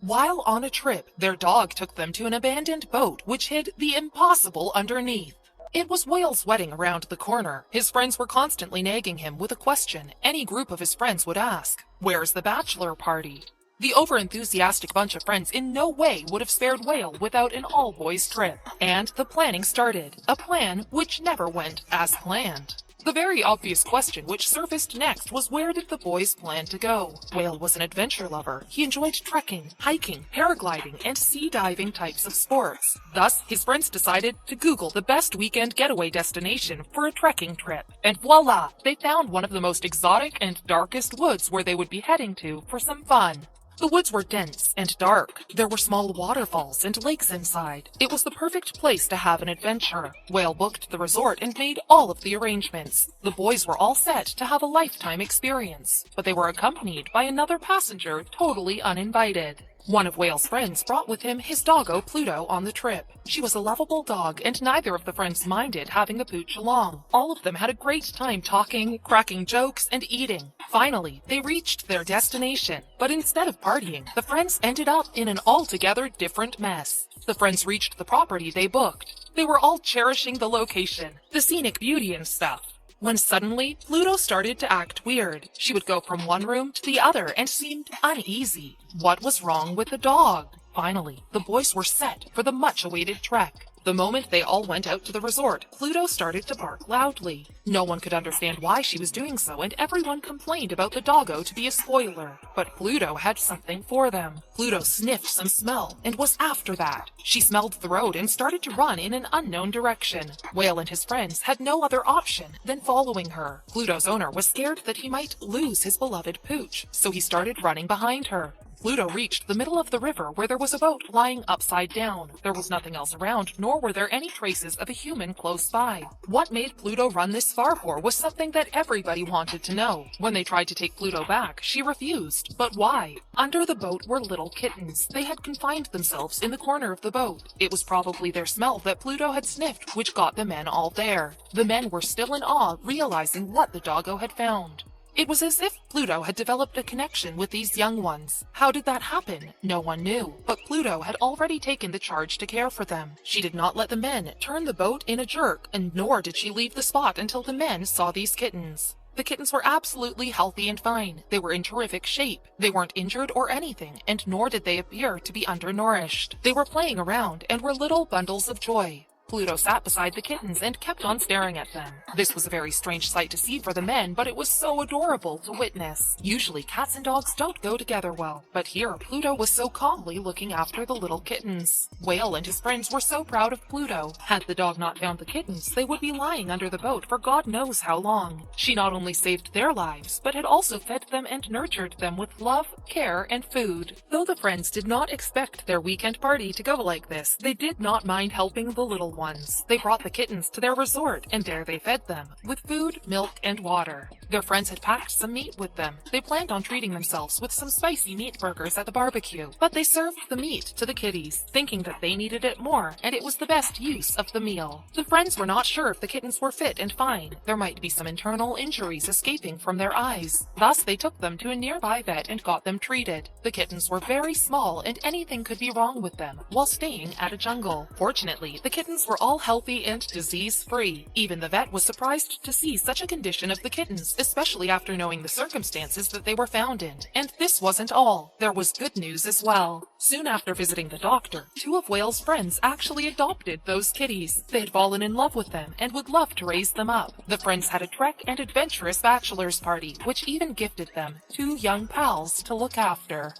While on a trip, their dog took them to an abandoned boat which hid the impossible underneath. It was Whale's wedding around the corner. His friends were constantly nagging him with a question any group of his friends would ask. Where's the bachelor party? The overenthusiastic bunch of friends in no way would have spared Whale without an all-boys trip. And the planning started. A plan which never went as planned. The very obvious question which surfaced next was where did the boys plan to go? Whale was an adventure lover. He enjoyed trekking, hiking, paragliding, and sea diving types of sports. Thus, his friends decided to Google the best weekend getaway destination for a trekking trip. And voila! They found one of the most exotic and darkest woods where they would be heading to for some fun. The woods were dense and dark. There were small waterfalls and lakes inside. It was the perfect place to have an adventure. Whale booked the resort and made all of the arrangements. The boys were all set to have a lifetime experience, but they were accompanied by another passenger totally uninvited. One of Whale's friends brought with him his doggo Pluto on the trip. She was a lovable dog, and neither of the friends minded having the pooch along. All of them had a great time talking, cracking jokes, and eating. Finally, they reached their destination, but instead of partying, the friends ended up in an altogether different mess. The friends reached the property they booked. They were all cherishing the location, the scenic beauty and stuff, when suddenly Pluto started to act weird. She would go from one room to the other and seemed uneasy. What was wrong with the dog? Finally, the boys were set for the much-awaited trek. The moment they all went out to the resort, Pluto started to bark loudly. No one could understand why she was doing so, and everyone complained about the doggo to be a spoiler. But Pluto had something for them. Pluto sniffed some smell and was after that. She smelled the road and started to run in an unknown direction. Whale and his friends had no other option than following her. Pluto's owner was scared that he might lose his beloved pooch, so he started running behind her. Pluto reached the middle of the river where there was a boat lying upside down. There was nothing else around, nor were there any traces of a human close by. What made Pluto run this far for was something that everybody wanted to know. When they tried to take Pluto back, she refused. But why? Under the boat were little kittens. They had confined themselves in the corner of the boat. It was probably their smell that Pluto had sniffed which got the men all there. The men were still in awe, realizing what the doggo had found. It was as if Pluto had developed a connection with these young ones. How did that happen? No one knew, but Pluto had already taken the charge to care for them. She did not let the men turn the boat in a jerk, and nor did she leave the spot until the men saw these kittens. The kittens were absolutely healthy and fine. They were in terrific shape. They weren't injured or anything, and nor did they appear to be undernourished. They were playing around and were little bundles of joy. Pluto sat beside the kittens and kept on staring at them. This was a very strange sight to see for the men, but it was so adorable to witness. Usually cats and dogs don't go together well, but here Pluto was so calmly looking after the little kittens. Whale and his friends were so proud of Pluto. Had the dog not found the kittens, they would be lying under the boat for God knows how long. She not only saved their lives, but had also fed them and nurtured them with love, care, and food. Though the friends did not expect their weekend party to go like this, they did not mind helping the little ones. They brought the kittens to their resort, and there they fed them with food, milk, and water. Their friends had packed some meat with them. They planned on treating themselves with some spicy meat burgers at the barbecue, but they served the meat to the kitties, thinking that they needed it more, and it was the best use of the meal. The friends were not sure if the kittens were fit and fine. There might be some internal injuries escaping from their eyes. Thus, they took them to a nearby vet and got them treated. The kittens were very small, and anything could be wrong with them while staying at a jungle. Fortunately, the kittens were all healthy and disease-free. Even the vet was surprised to see such a condition of the kittens, especially after knowing the circumstances that they were found in. And this wasn't all. There was good news as well. Soon after visiting the doctor, two of Whale's friends actually adopted those kitties. They had fallen in love with them and would love to raise them up. The friends had a trek and adventurous bachelor's party, which even gifted them two young pals to look after.